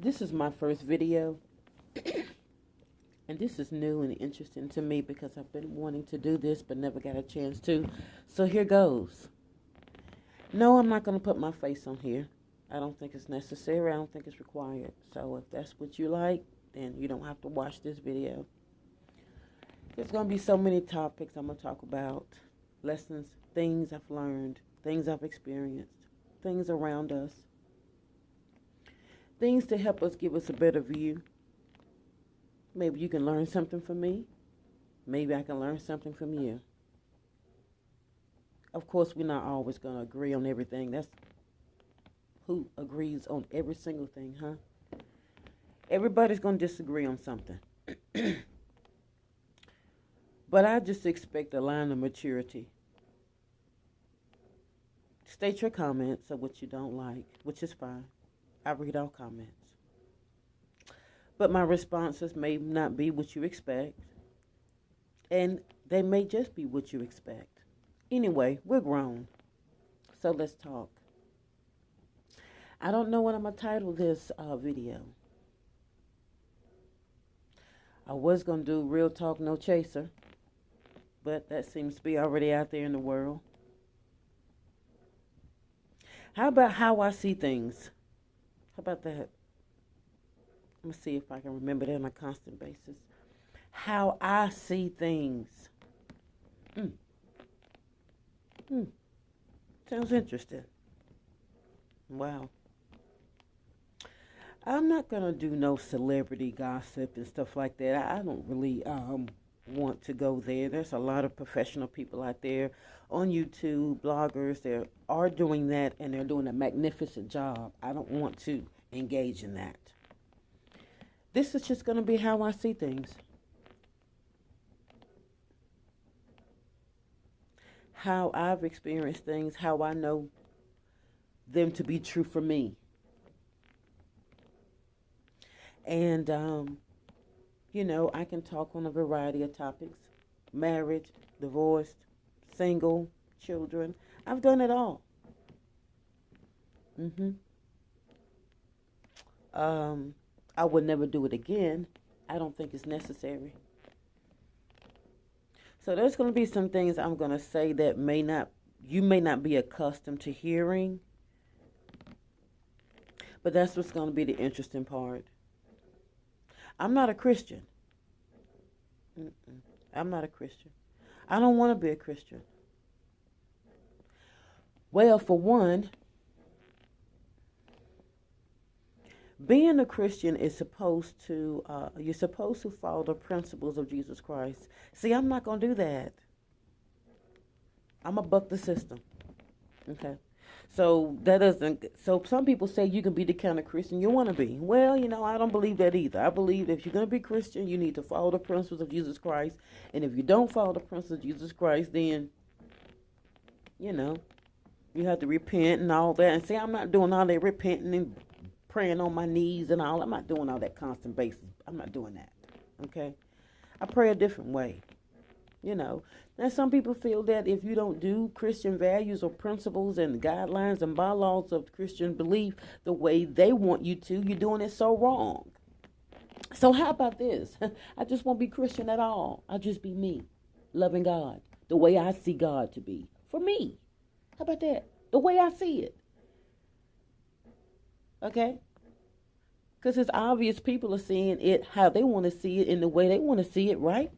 This is my first video, and this is new and interesting to me because I've been wanting to do this but never got a chance to. So here goes. No, I'm not going to put my face on here. I don't think it's necessary. I don't think it's required. So if that's what you like, then you don't have to watch this video. There's going to be so many topics I'm going to talk about. Lessons, things I've learned, things I've experienced, things around us. Things to help us give us a better view. Maybe you can learn something from me. Maybe I can learn something from you. Of course, we're not always going to agree on everything. That's who agrees on every single thing, huh? Everybody's going to disagree on something. But I just expect a line of maturity. State your comments of what you don't like, which is fine. I read all comments. But my responses may not be what you expect. And they may just be what you expect. Anyway, we're grown. So let's talk. I don't know what I'm going to title this video. I was going to do Real Talk No Chaser. But that seems to be already out there in the world. How about how I see things? How about that? Let me see if I can remember that on a constant basis. How I see things. Sounds interesting. Wow. I'm not going to do no celebrity gossip and stuff like that. I don't really want to go there. There's a lot of professional people out there on YouTube, bloggers. They are doing that, and they're doing a magnificent job. I don't want to engage in that. This is just going to be how I see things. How I've experienced things, how I know them to be true for me. And, I can talk on a variety of topics. Marriage, divorced, single, children. I've done it all. I would never do it again. I don't think it's necessary. So there's going to be some things I'm going to say that you may not be accustomed to hearing. But that's what's going to be the interesting part. I'm not a Christian. I'm not a Christian. I don't want to be a Christian. Well, for one, being a Christian is you're supposed to follow the principles of Jesus Christ. See, I'm not going to do that. I'm going to buck the system. Okay? So some people say you can be the kind of Christian you want to be. Well, I don't believe that either. I believe that if you're going to be Christian, you need to follow the principles of Jesus Christ. And if you don't follow the principles of Jesus Christ, then, you have to repent and all that. And see, I'm not doing all that repenting and praying on my knees and all. I'm not doing all that constant basis. I'm not doing that. Okay? I pray a different way. Now some people feel that if you don't do Christian values or principles and guidelines and bylaws of Christian belief the way they want you to, you're doing it so wrong. So how about this? I just won't be Christian at all. I'll just be me, loving God the way I see God to be. For me. How about that? The way I see it. Okay? Because it's obvious people are seeing it how they want to see it in the way they want to see it, right?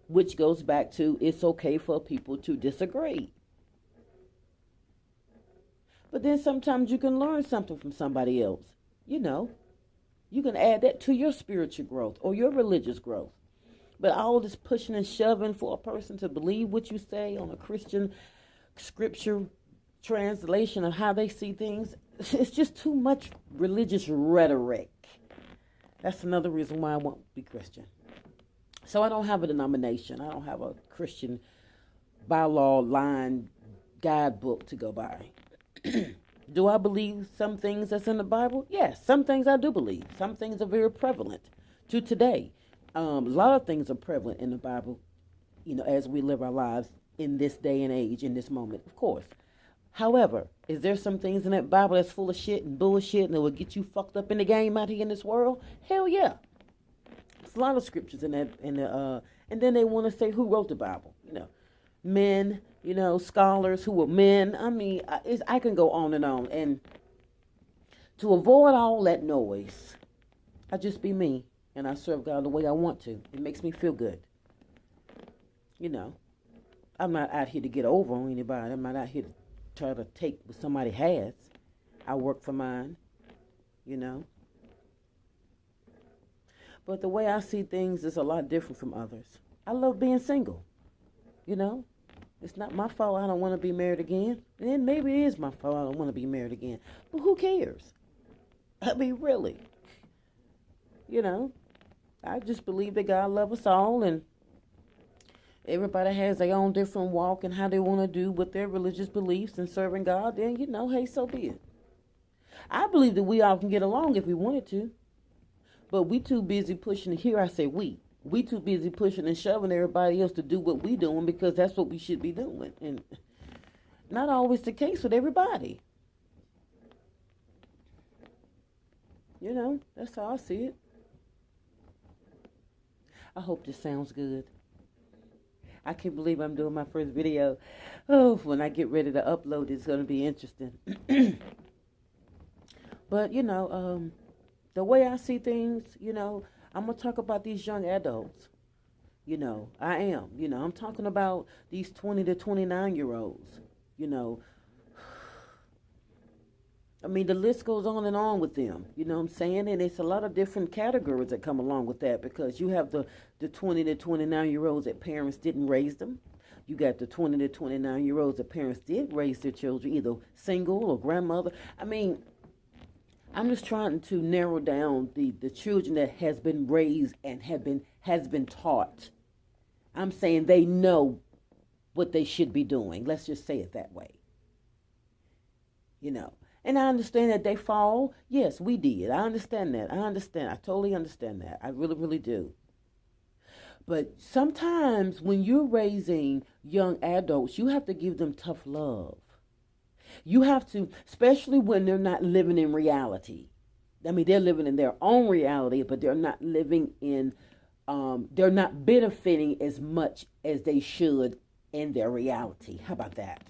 Which goes back to it's okay for people to disagree. But then sometimes you can learn something from somebody else. You can add that to your spiritual growth or your religious growth. But all this pushing and shoving for a person to believe what you say on a Christian scripture translation of how they see things, it's just too much religious rhetoric. That's another reason why I won't be Christian. So I don't have a denomination. I don't have a Christian bylaw line guidebook to go by. Do I believe some things that's in the Bible? Yes, some things I do believe. Some things are very prevalent to today. A lot of things are prevalent in the Bible, as we live our lives in this day and age, in this moment, of course. However, is there some things in that Bible that's full of shit and bullshit and that will get you fucked up in the game out here in this world? Hell yeah. There's a lot of scriptures in that, and then they want to say who wrote the Bible. Men, scholars who were men. I mean, I can go on. And to avoid all that noise, I just be me and I serve God the way I want to. It makes me feel good. I'm not out here to get over on anybody. I'm not out here to try to take what somebody has. I work for mine, But the way I see things is a lot different from others. I love being single, It's not my fault I don't want to be married again. And then maybe it is my fault I don't want to be married again. But who cares? I mean, really. I just believe that God loves us all, and everybody has their own different walk and how they want to do with their religious beliefs and serving God. Then, hey, so be it. I believe that we all can get along if we wanted to. But we too busy pushing. Here I say we. We too busy pushing and shoving everybody else to do what we doing because that's what we should be doing. And not always the case with everybody. That's how I see it. I hope this sounds good. I can't believe I'm doing my first video. Oh, when I get ready to upload, it's going to be interesting. But, the way I see things, I'm going to talk about these young adults. I am. I'm talking about these 20 to 29-year-olds, I mean, the list goes on and on with them, you know what I'm saying? And it's a lot of different categories that come along with that because you have the 20 to 29-year-olds that parents didn't raise them. You got the 20 to 29-year-olds that parents did raise their children, either single or grandmother. I mean, I'm just trying to narrow down the children that has been raised and has been taught. I'm saying they know what they should be doing. Let's just say it that way. And I understand that they fall. Yes, we did. I understand that. I totally understand that. I really, really do. But sometimes when you're raising young adults, you have to give them tough love. You have to, especially when they're not living in reality. I mean, they're living in their own reality, but they're not living in, they're not benefiting as much as they should in their reality. How about that?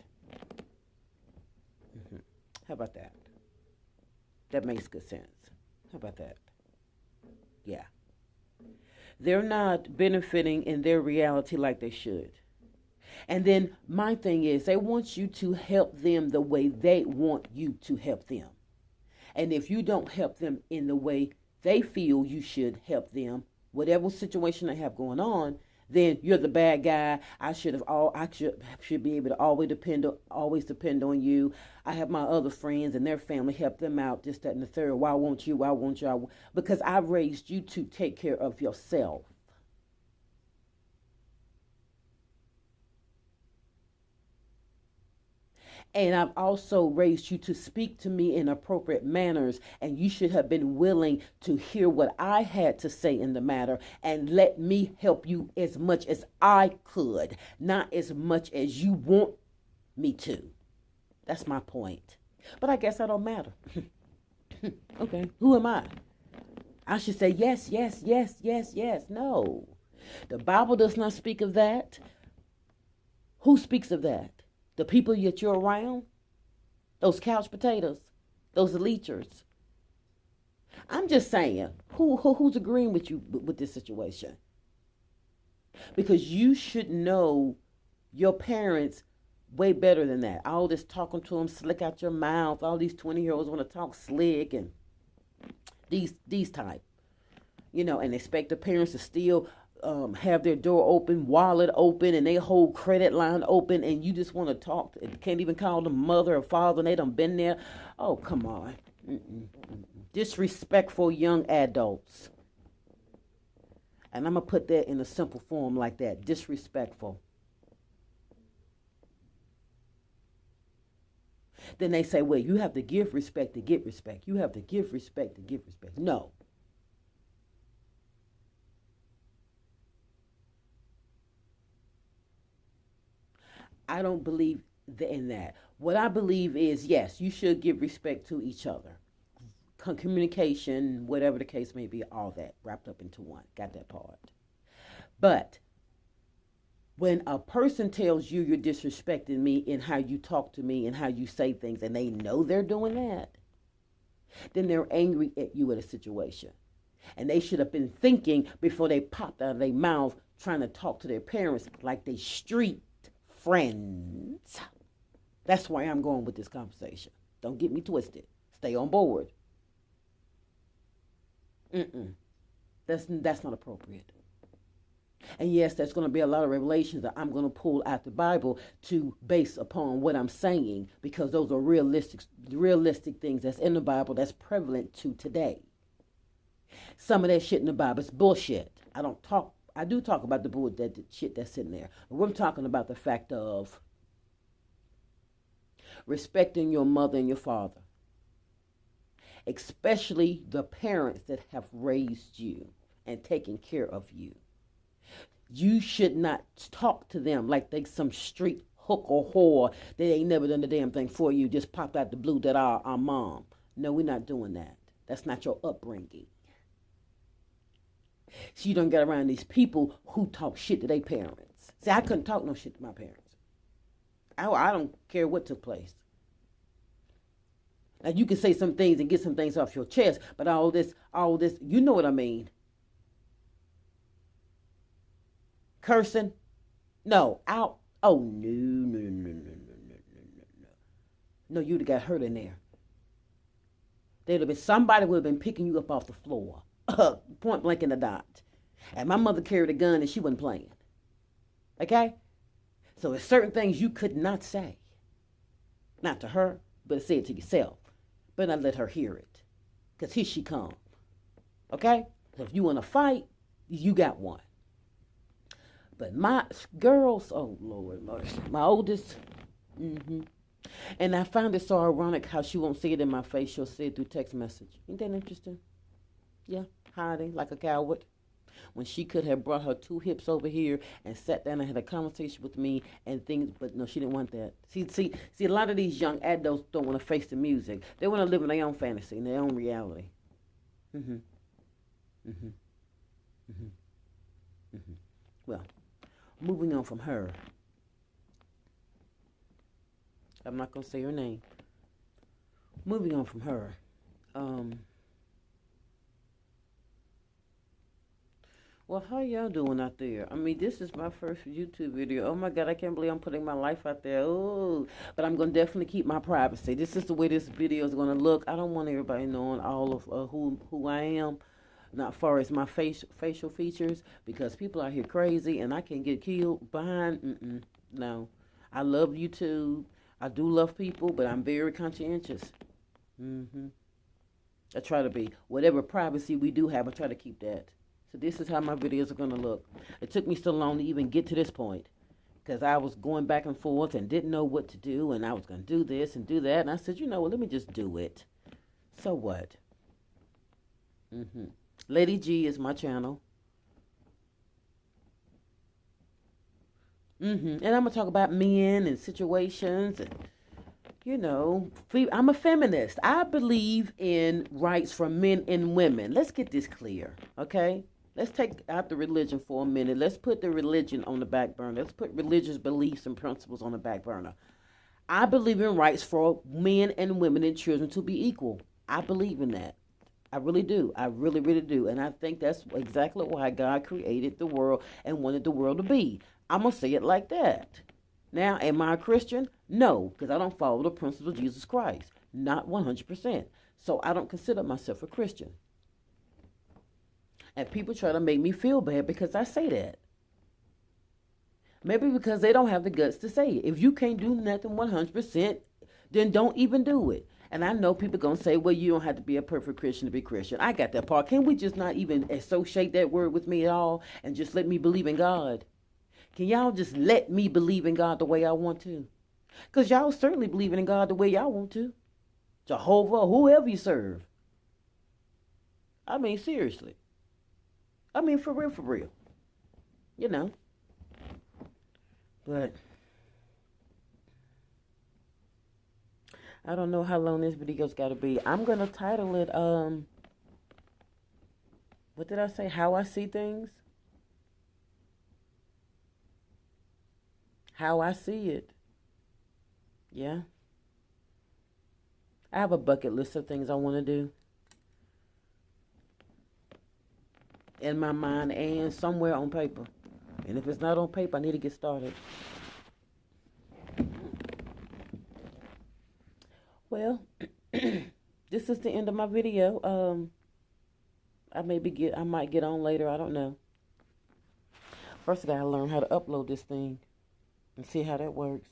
How about that? That makes good sense. How about that? Yeah. They're not benefiting in their reality like they should. And then my thing is, they want you to help them the way they want you to help them. And if you don't help them in the way they feel you should help them, whatever situation they have going on, then you're the bad guy. I should be able to always depend on you. I have my other friends and their family help them out, this, that, and the third. Why won't you? Why won't you? Because I've raised you to take care of yourself. And I've also raised you to speak to me in appropriate manners. And you should have been willing to hear what I had to say in the matter and let me help you as much as I could, not as much as you want me to. That's my point. But I guess that don't matter. Okay, who am I? I should say yes, yes, yes, yes, yes. No. The Bible does not speak of that. Who speaks of that? The people that you're around, those couch potatoes, those leechers. I'm just saying, who's agreeing with you with this situation? Because you should know your parents way better than that. All this talking to them, slick out your mouth. All these 20-year-olds want to talk slick and these type, and expect the parents to still have their door open, wallet open, and their whole credit line open, and you just want to talk. Can't even call them mother or father, and they done been there. Oh, come on. Disrespectful young adults. And I'm going to put that in a simple form like that. Disrespectful. Then they say, well, you have to give respect to get respect. You have to give respect to give respect. No. I don't believe in that. What I believe is, yes, you should give respect to each other. Communication, whatever the case may be, all that wrapped up into one. Got that part. But when a person tells you you're disrespecting me in how you talk to me and how you say things, and they know they're doing that, then they're angry at you at a situation. And they should have been thinking before they popped out of their mouth trying to talk to their parents like they street friends. That's why I'm going with this conversation. Don't get me twisted. Stay on board. That's not appropriate. And yes, there's going to be a lot of revelations that I'm going to pull out the Bible to base upon what I'm saying, because those are realistic things that's in the Bible that's prevalent to today. Some of that shit in the Bible is bullshit. I do talk about the shit that's in there. But we're talking about the fact of respecting your mother and your father, especially the parents that have raised you and taken care of you. You should not talk to them like they some street hook or whore that ain't never done the damn thing for you, just popped out the blue that our mom. No, we're not doing that. That's not your upbringing. So you don't get around these people who talk shit to their parents. See, I couldn't talk no shit to my parents. I don't care what took place. Now, you can say some things and get some things off your chest, but all this, you know what I mean. Cursing? No. Out. Oh, no. No, you'd have got hurt in there. There'd have been somebody would have been picking you up off the floor. Point blank in the dot. And my mother carried a gun and she wasn't playing. Okay? So there's certain things you could not say. Not to her, but say it to yourself. But not let her hear it. Because here she come. Okay? So if you want to fight, you got one. But my girls, oh Lord, my oldest, and I found it so ironic how she won't say it in my face. She'll say it through text message. Ain't that interesting? Yeah, hiding like a coward. When she could have brought her two hips over here and sat down and had a conversation with me and things, but no, she didn't want that. See, a lot of these young adults don't want to face the music. They want to live in their own fantasy, in their own reality. Well, moving on from her. I'm not going to say her name. Moving on from her. Well, how y'all doing out there? I mean, this is my first YouTube video. Oh my God, I can't believe I'm putting my life out there. Oh, but I'm going to definitely keep my privacy. This is the way this video is going to look. I don't want everybody knowing all of who I am. Not far as my facial features, because people out here crazy and I can get killed behind. No, I love YouTube. I do love people, but I'm very conscientious. I try to be. Whatever privacy we do have, I try to keep that. So this is how my videos are going to look. It took me so long to even get to this point, because I was going back and forth and didn't know what to do, and I was going to do this and do that, and I said, you know what, let me just do it. So what? Lady G is my channel. And I'm going to talk about men and situations and, you know, I'm a feminist. I believe in rights for men and women. Let's get this clear, okay? Let's take out the religion for a minute. Let's put the religion on the back burner. Let's put religious beliefs and principles on the back burner. I believe in rights for men and women and children to be equal. I believe in that. I really do. I really, really do. And I think that's exactly why God created the world and wanted the world to be. I'm going to say it like that. Now, am I a Christian? No, because I don't follow the principles of Jesus Christ. Not 100%. So I don't consider myself a Christian. And people try to make me feel bad because I say that. Maybe because they don't have the guts to say it. If you can't do nothing 100%, then don't even do it. And I know people going to say, well, you don't have to be a perfect Christian to be Christian. I got that part. Can we just not even associate that word with me at all and just let me believe in God? Can y'all just let me believe in God the way I want to? Because y'all certainly believing in God the way y'all want to. Jehovah, whoever you serve. I mean, seriously. I mean, for real. You know. But I don't know how long this video's got to be. I'm going to title it, what did I say? How I see things? How I see it. Yeah. I have a bucket list of things I want to do in my mind and somewhere on paper. And if it's not on paper, I need to get started. Well, this is the end of my video. I might get on later. I don't know. First, I gotta learn how to upload this thing and see how that works.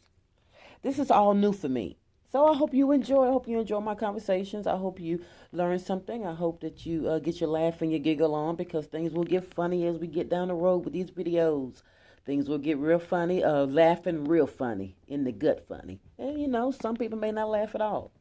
This is all new for me. So I hope you enjoy. I hope you enjoy my conversations. I hope you learn something. I hope that you get your laugh and your giggle on, because things will get funny as we get down the road with these videos. Things will get real funny, laughing real funny, in the gut funny. And some people may not laugh at all.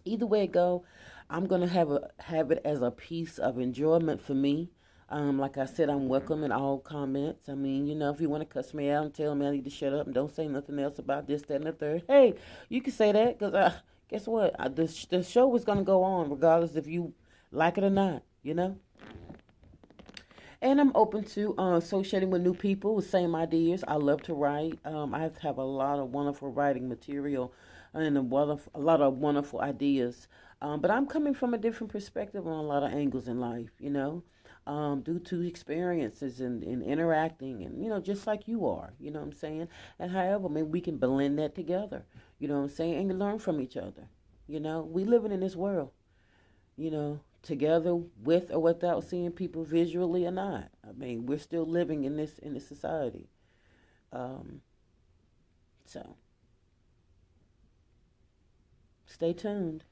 Either way it go, I'm gonna have it as a piece of enjoyment for me. Like I said, I'm welcoming all comments. I mean, if you want to cuss me out and tell me I need to shut up and don't say nothing else about this, that, and the third, hey, you can say that, because guess what? The show is going to go on regardless if you like it or not, And I'm open to associating with new people with same ideas. I love to write. I have a lot of wonderful writing material and a lot of wonderful ideas. But I'm coming from a different perspective on a lot of angles in life, due to experiences and interacting and, just like you are, you know what I'm saying? And however, maybe we can blend that together, you know what I'm saying, and learn from each other. We living in this world, together with or without seeing people visually or not. I mean, we're still living in this society. So, stay tuned.